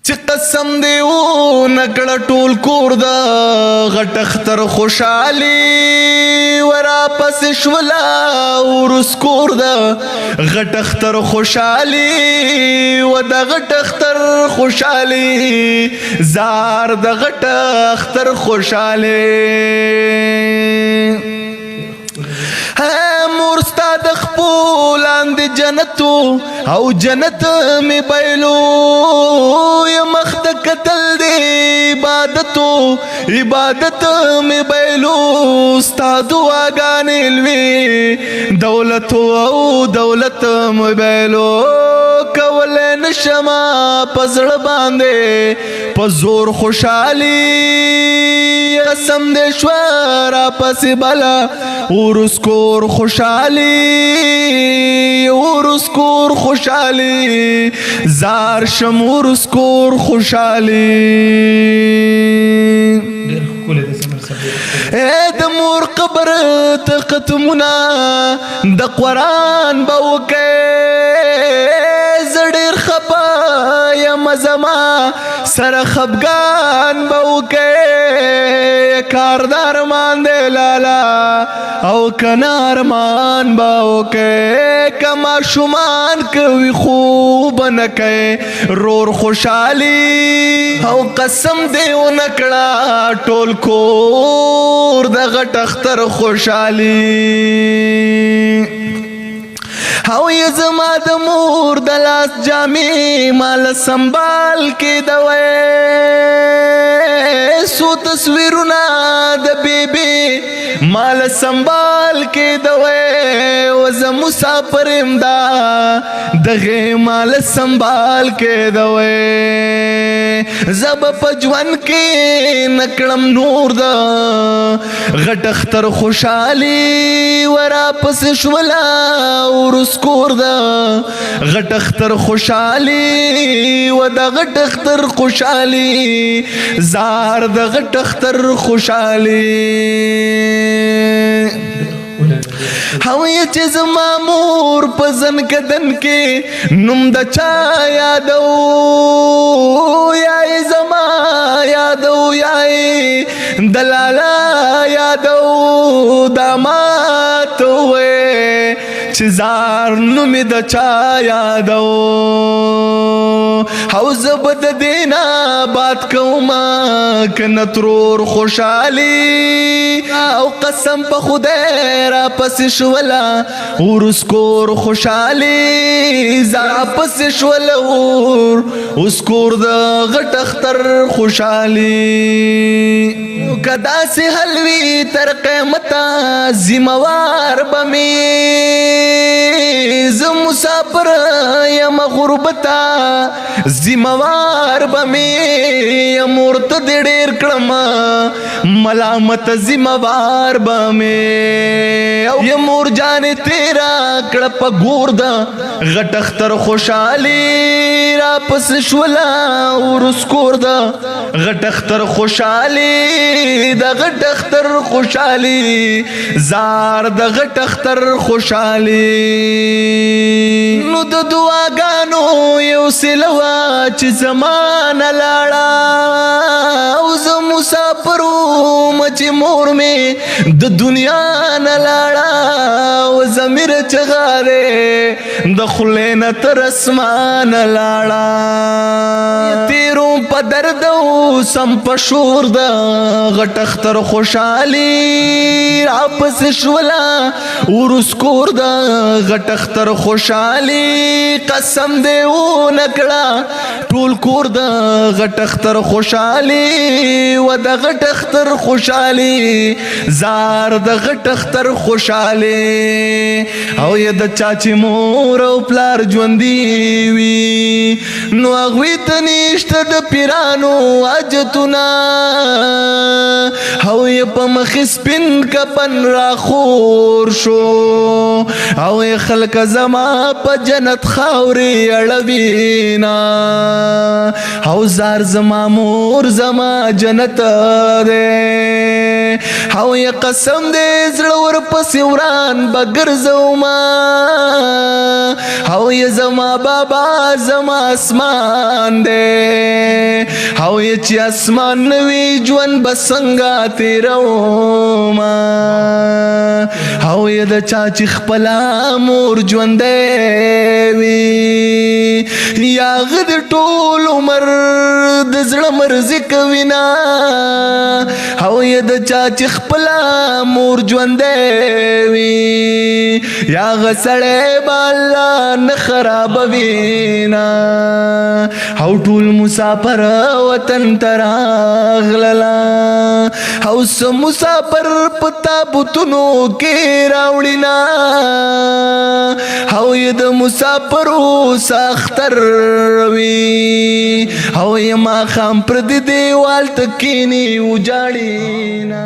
چې قسم دی و نکړه ټول کور د غټ اختر خوشحالي ورا پس شولا ورس کور د غټ اختر خوشحالي و د غټ اختر خوشحالي زار د غټ اختر خوشحالي مور ستا د خپل اند جنتو او جنت می بیلو یا مخت قتل دی عبادتو عبادت می بیلو ستا دعاګانې لوي دولت او دولت می بیلو کول نشما پزړ باندې پزور خوشحالي قسم دې شورا پس بلا ورس کور خوشحالي ورس کور خوشحالي زار شم ورس کور خوشحالي د مور قبر ته ختمونه د قرآن به وکې زه ډېر خفه یم زما سره خفګان به وکې کاردار مان دی لالا او کنه ارمان به وکې که ماشومان کوي خوب نه کوي رور خوشحالي او قسم دی ونکړه ټول کور د غټ اختر خوشحالي او یې زما د مور د لاس جامې مال سنبال کې دوې سو تصویرونه د بیبي مال سنبال کې دوې و زه مسافر یم دا دغې مال سنبال کې دوې زه به په ژوند کې نکړم نور د غټ اختر خوشحالي ورا پسې شوله ورس کور د غټ اختر خوشحالي و د غټ اختر خوشحالي زار د غټ اختر خوشحالي او یې چې زما مور په زن کدن کې نوم د چا یادو یای زما یادو یای دلالا یادو دامات وې چې زار نوم د چا یادو او زه به د دینا بات کومه که نترور خوشحالي او قسم په خدای را پسې شوله ورس کور خوشحالي زرا پسې شوله اوس کور د غټ اختر خوشحالي که داسې حل وي تر قیامته ذموار به مې زه مسافر یم غربته ذموار به مې یم ورته دې ډېر کړم ملامت ذموار به مې او یم مور جانې تیرا کړه په ګور د غټ اختر خوشحالي را پسې شوله ورس کور د غټ اختر خوشحالي د غټ اختر خوشحالي زار د غټ اختر خوشحالي نو د دعاګانو یو سلوه چې زمانه لاړه او زه مسافر وم چې مور مې د دنیا نه لاړه او ضمیر چغارې د خولې نه تر اسمانه لاړه تیرو په درد او سم په شور د غټ اختر خوشحالي را پسې شوله ورس کور د غټ اختر خوشحالي قسم دی ونکړه ټول کور د غټ اختر خوشحالي و د غټ اختر خوشحالي زار د غټ اختر خوشحالي او یې د چا چې مور او پلار ژوندي وي نو هغوی ته نشته د پیرانو حاجتونه او یې په مخې سپین کفن راخور شو او یې خلک زما په جنت خاورې اړوینا او زار زما مور زما جنت دی او یې قسم دی زړه ورپسې وران به ګرځومه او یې زما بابا زما اسمان دی او یا چې اسمان نوی ژوند بسنګا تیرو ما او یا د چا چې خپلا مور ژوندې وي یا غد ټول عمر د زړه مرزي کوي نا او یا د چا چې خپلا مور ژوندې وي یا غسړې بالا نه خرابوي نا او ټول مسافر وطن تراغللا او سم مسافر پتا بوتونو کې راوړینا او ی د مسافرو سختر وی او ی ما خام پر دی دیوال تکینی وجاړینا